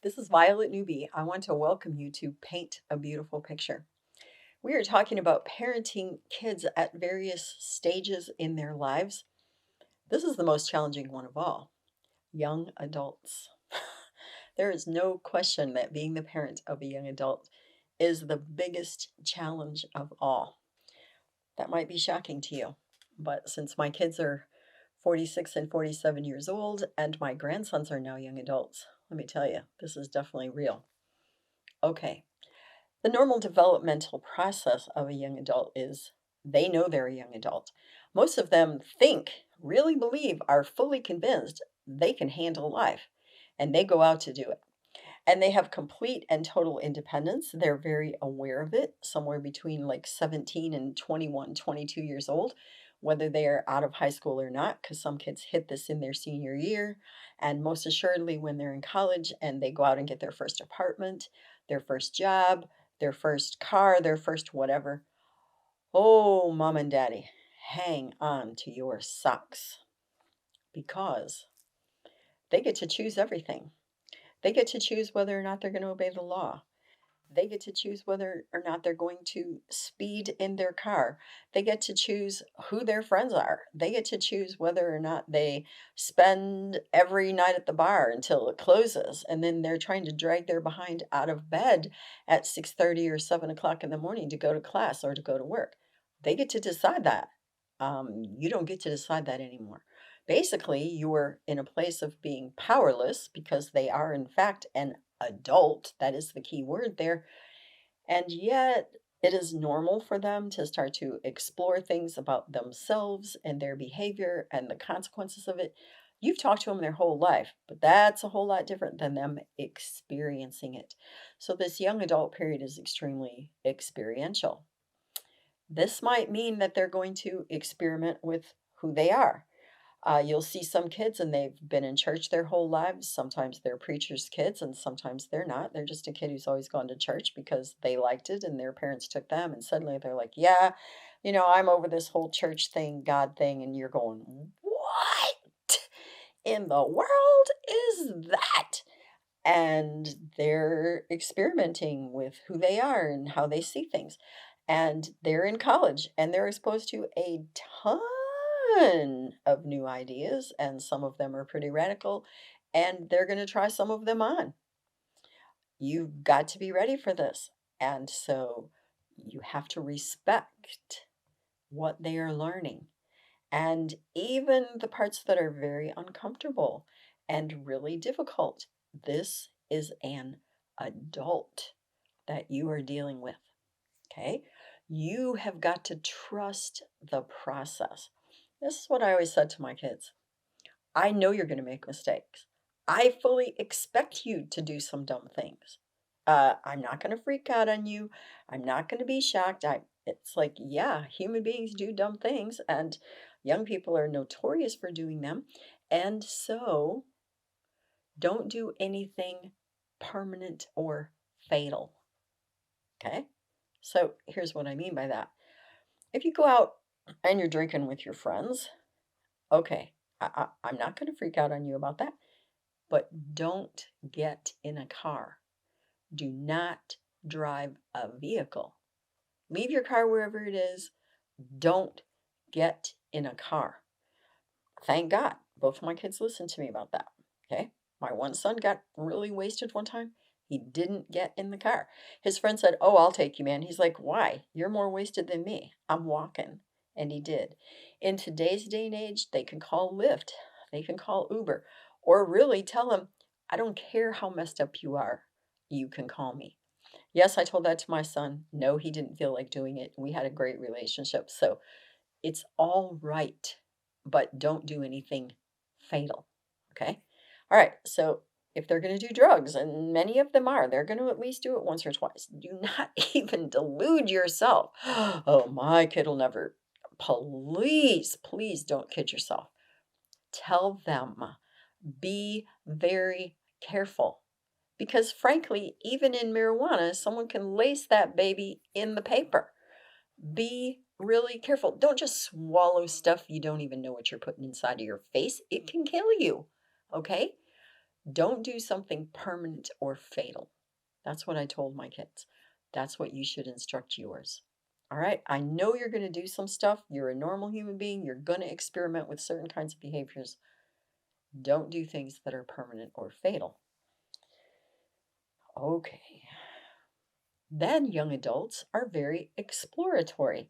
This is Violet Newby. I want to welcome you to Paint a Beautiful Picture. We are talking about parenting kids at various stages in their lives. This is the most challenging one of all, young adults. There is no question that being the parent of a young adult is the biggest challenge of all. That might be shocking to you, but since my kids are 46 and 47 years old and my grandsons are now young adults, let me tell you, this is definitely real. Okay, the normal developmental process of a young adult is they know they're a young adult. Most of them think, really believe, are fully convinced they can handle life, and they go out to do it. And they have complete and total independence. They're very aware of it, somewhere between like 17 and 21, 22 years old, whether they are out of high school or not, because some kids hit this in their senior year. And most assuredly, when they're in college and they go out and get their first apartment, their first job, their first car, their first whatever. Oh, mom and daddy, hang on to your socks because they get to choose everything. They get to choose whether or not they're going to obey the law. They get to choose whether or not they're going to speed in their car. They get to choose who their friends are. They get to choose whether or not they spend every night at the bar until it closes, and then they're trying to drag their behind out of bed at 6:30 or 7 o'clock in the morning to go to class or to go to work. They get to decide that. You don't get to decide that anymore. Basically, you are in a place of being powerless because they are, in fact, an adult. That is the key word there. And yet, it is normal for them to start to explore things about themselves and their behavior and the consequences of it. You've talked to them their whole life, but that's a whole lot different than them experiencing it. So, this young adult period is extremely experiential. This might mean that they're going to experiment with who they are. You'll see some kids and they've been in church their whole lives. Sometimes they're preachers' kids and sometimes they're not. They're just a kid who's always gone to church because they liked it and their parents took them. And suddenly they're like, yeah, I'm over this whole church thing, God thing. And you're going, what in the world is that? And they're experimenting with who they are and how they see things. And they're in college and they're exposed to a ton of new ideas, and some of them are pretty radical, and they're going to try some of them on. You've got to be ready for this. And so you have to respect what they are learning. And even the parts that are very uncomfortable and really difficult, this is an adult that you are dealing with. Okay? You have got to trust the process. This is what I always said to my kids. I know you're going to make mistakes. I fully expect you to do some dumb things. I'm not going to freak out on you. I'm not going to be shocked. It's like, yeah, human beings do dumb things, and young people are notorious for doing them. And so don't do anything permanent or fatal. Okay? So here's what I mean by that. If you go out and you're drinking with your friends, okay, I'm not going to freak out on you about that, but don't get in a car. Do not drive a vehicle. Leave your car wherever it is. Don't get in a car. Thank God, both of my kids listened to me about that. Okay. My one son got really wasted one time. He didn't get in the car. His friend said, "Oh, I'll take you, man." He's like, "Why? You're more wasted than me. I'm walking." And he did. In today's day and age, they can call Lyft, they can call Uber, or really tell them, "I don't care how messed up you are. You can call me." Yes, I told that to my son. No, he didn't feel like doing it. We had a great relationship. So it's all right, but don't do anything fatal. Okay? All right. So if they're going to do drugs, and many of them are, they're going to at least do it once or twice. Do not even delude yourself. Oh, my kid will never. Please, please don't kid yourself. Tell them, be very careful. Because frankly, even in marijuana, someone can lace that baby in the paper. Be really careful. Don't just swallow stuff you don't even know what you're putting inside of your face. It can kill you. Okay? Don't do something permanent or fatal. That's what I told my kids. That's what you should instruct yours. All right, I know you're going to do some stuff. You're a normal human being. You're going to experiment with certain kinds of behaviors. Don't do things that are permanent or fatal. Okay. Then young adults are very exploratory.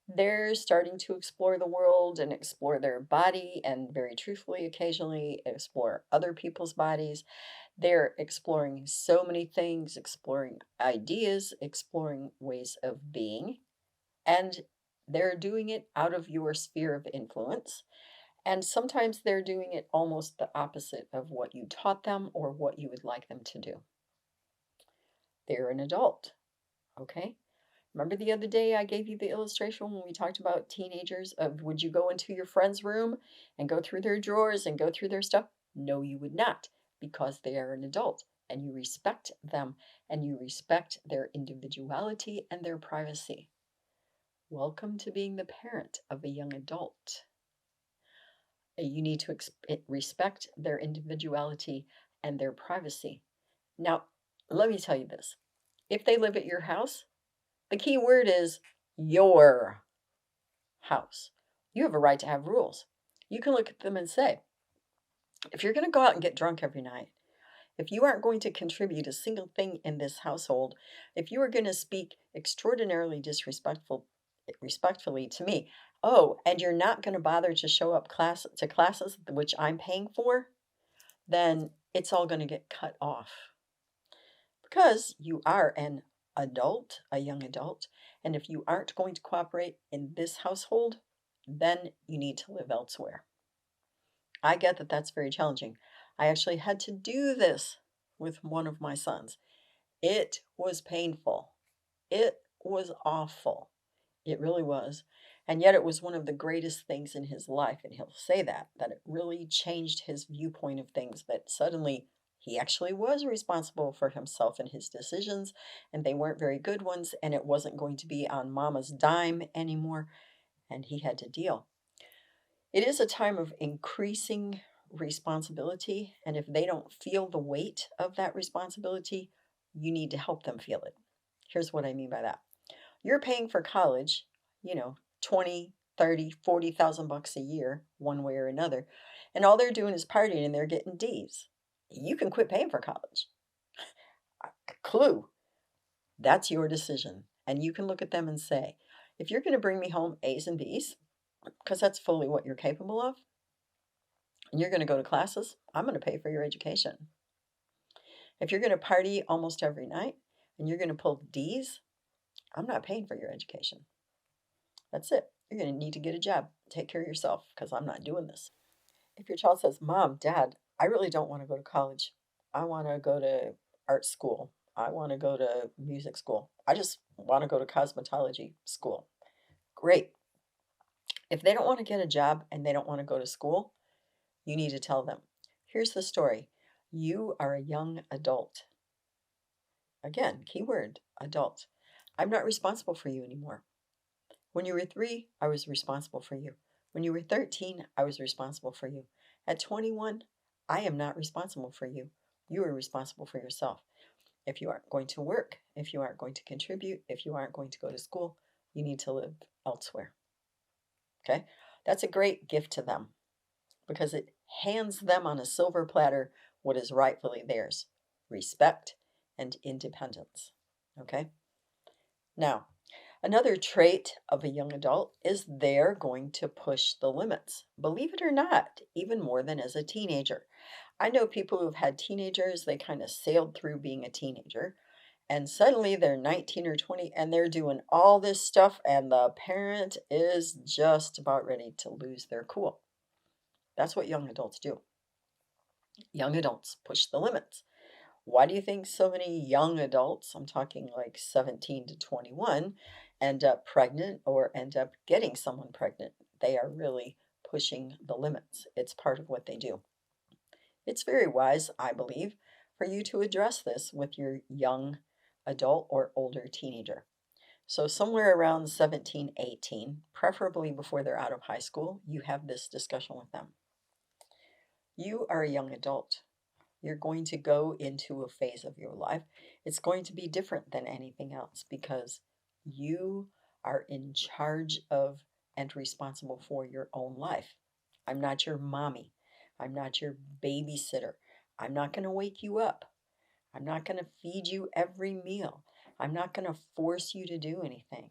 They're starting to explore the world and explore their body, and very truthfully, occasionally explore other people's bodies. They're exploring so many things, exploring ideas, exploring ways of being, and they're doing it out of your sphere of influence. And sometimes they're doing it almost the opposite of what you taught them or what you would like them to do. They're an adult, okay? Remember the other day I gave you the illustration when we talked about teenagers of would you go into your friend's room and go through their drawers and go through their stuff? No, you would not, because they are an adult and you respect them and you respect their individuality and their privacy. Welcome to being the parent of a young adult. You need to respect their individuality and their privacy. Now, let me tell you this. If they live at your house, the key word is your house. You have a right to have rules. You can look at them and say, if you're going to go out and get drunk every night, if you aren't going to contribute a single thing in this household, if you are going to speak extraordinarily respectfully to me, oh, and you're not going to bother to show up to classes which I'm paying for, then it's all going to get cut off. Because you are an adult, a young adult, and if you aren't going to cooperate in this household, then you need to live elsewhere. I get that that's very challenging. I actually had to do this with one of my sons. It was painful. It was awful. It really was. And yet it was one of the greatest things in his life. And he'll say that it really changed his viewpoint of things, that suddenly he actually was responsible for himself and his decisions, and they weren't very good ones, and it wasn't going to be on mama's dime anymore, and he had to deal. It is a time of increasing responsibility, and if they don't feel the weight of that responsibility, you need to help them feel it. Here's what I mean by that. You're paying for college, 20, 30, 40,000 bucks a year, one way or another, and all they're doing is partying and they're getting D's. You can quit paying for college. Clue. That's your decision. And you can look at them and say, if you're going to bring me home A's and B's, because that's fully what you're capable of, and you're going to go to classes, I'm going to pay for your education. If you're going to party almost every night and you're going to pull D's, I'm not paying for your education. That's it. You're going to need to get a job. Take care of yourself, because I'm not doing this. If your child says, Mom, Dad, I really don't want to go to college. I want to go to art school. I want to go to music school. I just want to go to cosmetology school. Great. If they don't want to get a job and they don't want to go to school, you need to tell them, here's the story. You are a young adult. Again, keyword, adult. I'm not responsible for you anymore. When you were 3, I was responsible for you. When you were 13, I was responsible for you. At 21, I am not responsible for you. You are responsible for yourself. If you aren't going to work, if you aren't going to contribute, if you aren't going to go to school, you need to live elsewhere. Okay? That's a great gift to them, because it hands them on a silver platter what is rightfully theirs: respect and independence. Okay? Now, another trait of a young adult is they're going to push the limits. Believe it or not, even more than as a teenager. I know people who've had teenagers, they kind of sailed through being a teenager, and suddenly they're 19 or 20 and they're doing all this stuff, and the parent is just about ready to lose their cool. That's what young adults do. Young adults push the limits. Why do you think so many young adults, I'm talking like 17 to 21, end up pregnant or end up getting someone pregnant? They are really pushing the limits. It's part of what they do. It's very wise, I believe, for you to address this with your young adult or older teenager. So, somewhere around 17, 18, preferably before they're out of high school, you have this discussion with them. You are a young adult. you're going to go into a phase of your life. It's going to be different than anything else because you are in charge of and responsible for your own life. I'm not your mommy. I'm not your babysitter. I'm not going to wake you up. I'm not going to feed you every meal. I'm not going to force you to do anything.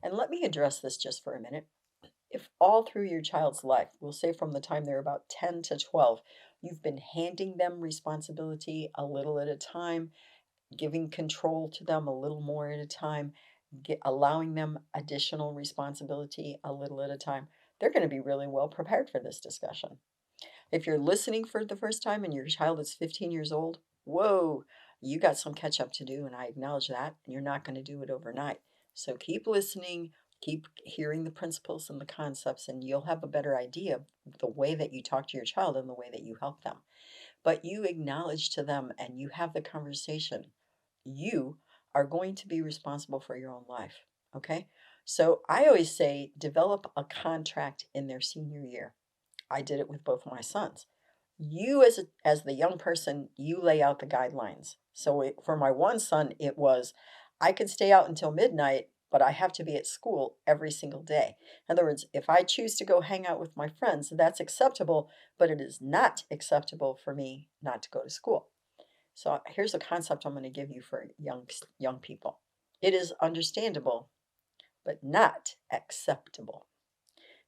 And let me address this just for a minute. If all through your child's life, we'll say from the time they're about 10 to 12, you've been handing them responsibility a little at a time, giving control to them a little more at a time, allowing them additional responsibility a little at a time, they're going to be really well prepared for this discussion. If you're listening for the first time and your child is 15 years old, whoa, you got some catch up to do, and I acknowledge that, and you're not going to do it overnight. So keep listening, keep hearing the principles and the concepts, and you'll have a better idea of the way that you talk to your child and the way that you help them. But you acknowledge to them and you have the conversation. You are going to be responsible for your own life. Okay? So I always say develop a contract in their senior year. I did it with both of my sons. You, as the young person, you lay out the guidelines. So for my one son, it was I could stay out until midnight, but I have to be at school every single day. In other words, if I choose to go hang out with my friends, that's acceptable, but it is not acceptable for me not to go to school. So here's a concept I'm going to give you for young people. It is understandable, but not acceptable.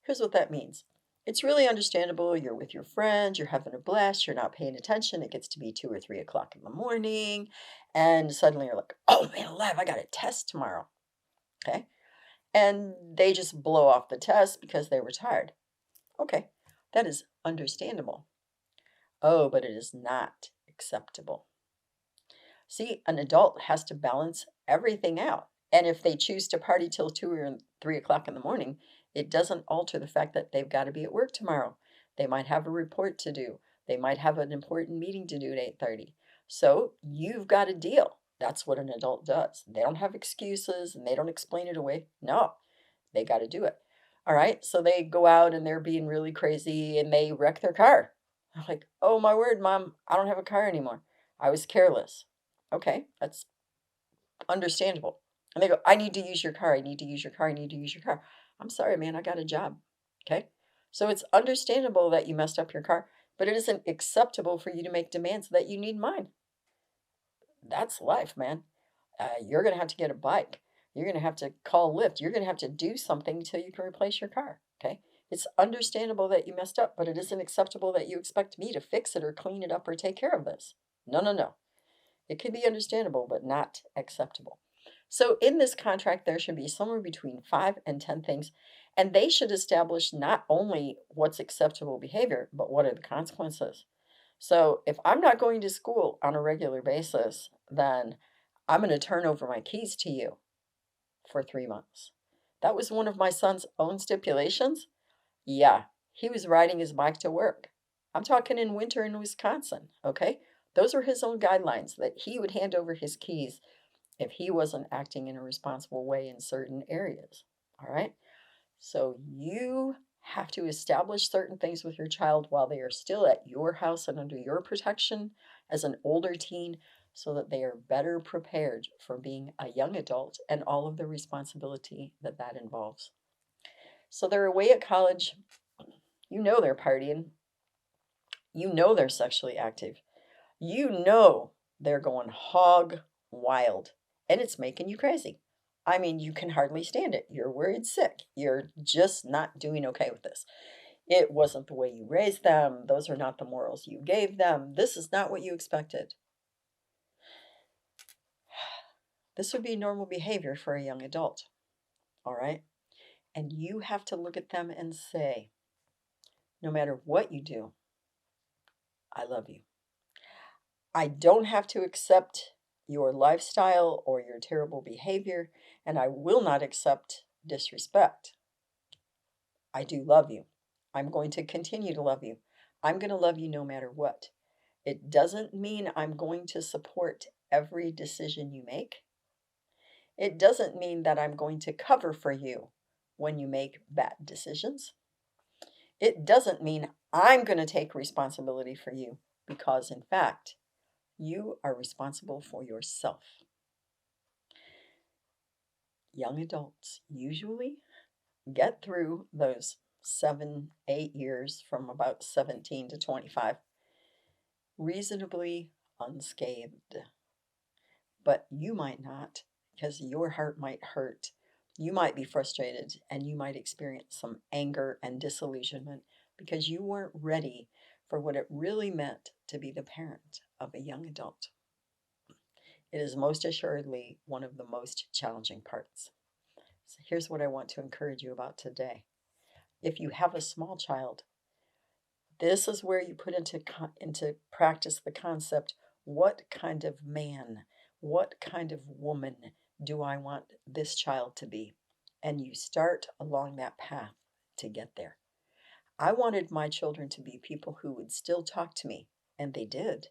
Here's what that means. It's really understandable. You're with your friends, you're having a blast, you're not paying attention. It gets to be 2 or 3 o'clock in the morning, and suddenly you're like, oh man, alive, I got a test tomorrow. Okay. And they just blow off the test because they were tired. Okay. That is understandable. Oh, but it is not acceptable. See, an adult has to balance everything out. And if they choose to party till 2 or 3 o'clock in the morning, it doesn't alter the fact that they've got to be at work tomorrow. They might have a report to do. They might have an important meeting to do at 8:30. So you've got a deal. That's what an adult does. They don't have excuses and they don't explain it away. No, they got to do it. All right. So they go out and they're being really crazy and they wreck their car. I'm like, oh my word, mom, I don't have a car anymore. I was careless. Okay, that's understandable. And they go, I need to use your car. I need to use your car. I need to use your car. I'm sorry, man. I got a job. Okay. So it's understandable that you messed up your car, but it isn't acceptable for you to make demands that you need mine. That's life, man. You're going to have to get a bike. You're going to have to call Lyft. You're going to have to do something until you can replace your car. Okay. It's understandable that you messed up, but it isn't acceptable that you expect me to fix it or clean it up or take care of this. No, no, no. It could be understandable, but not acceptable. So, in this contract, there should be somewhere between 5 and 10 things, and they should establish not only what's acceptable behavior, but what are the consequences. So, if I'm not going to school on a regular basis, then I'm going to turn over my keys to you for 3 months. That was one of my son's own stipulations. Yeah, he was riding his bike to work. I'm talking in winter in Wisconsin, okay? Those are his own guidelines that he would hand over his keys if he wasn't acting in a responsible way in certain areas. All right? So you have to establish certain things with your child while they are still at your house and under your protection as an older teen so that they are better prepared for being a young adult and all of the responsibility that that involves. So they're away at college. You know they're partying. You know they're sexually active. You know they're going hog wild and it's making you crazy. I mean, you can hardly stand it. You're worried sick. You're just not doing okay with this. It wasn't the way you raised them. Those are not the morals you gave them. This is not what you expected. This would be normal behavior for a young adult. All right. And you have to look at them and say, no matter what you do, I love you. I don't have to accept your lifestyle or your terrible behavior, and I will not accept disrespect. I do love you. I'm going to continue to love you. I'm going to love you no matter what. It doesn't mean I'm going to support every decision you make. It doesn't mean that I'm going to cover for you when you make bad decisions. It doesn't mean I'm going to take responsibility for you because in fact, you are responsible for yourself. Young adults usually get through those 7, 8 years from about 17 to 25 reasonably unscathed. But you might not, because your heart might hurt. You might be frustrated and you might experience some anger and disillusionment because you weren't ready for what it really meant to be the parent of a young adult. It is most assuredly one of the most challenging parts. So here's what I want to encourage you about today. If you have a small child, this is where you put into practice the concept, what kind of man, what kind of woman do I want this child to be? And you start along that path to get there. I wanted my children to be people who would still talk to me, and they did.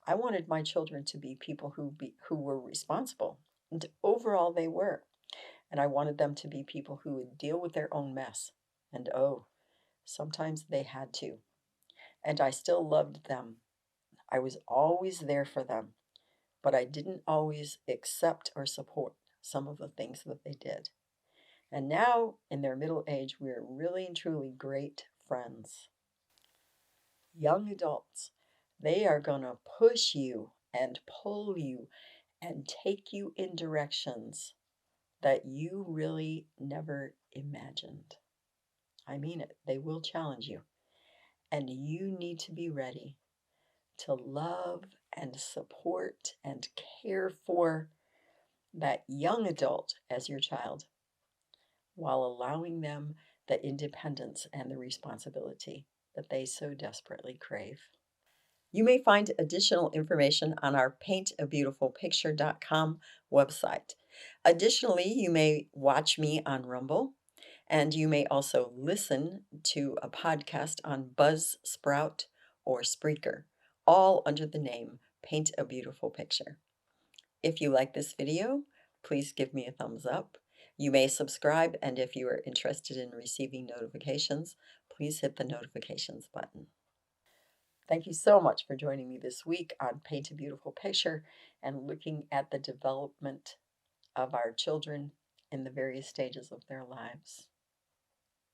I wanted my children to be people who were responsible, and overall they were. And I wanted them to be people who would deal with their own mess. And oh, sometimes they had to. And I still loved them. I was always there for them, but I didn't always accept or support some of the things that they did. And now, in their middle age, we're really and truly great friends. Young adults, they are going to push you and pull you and take you in directions that you really never imagined. I mean it, they will challenge you. And you need to be ready to love and support and care for that young adult as your child while allowing them the independence and the responsibility that they so desperately crave. You may find additional information on our paintabeautifulpicture.com website. Additionally, you may watch me on Rumble, and you may also listen to a podcast on Buzzsprout or Spreaker, all under the name Paint a Beautiful Picture. If you like this video, please give me a thumbs up. You may subscribe, and if you are interested in receiving notifications, please hit the notifications button. Thank you so much for joining me this week on Paint a Beautiful Picture and looking at the development of our children in the various stages of their lives.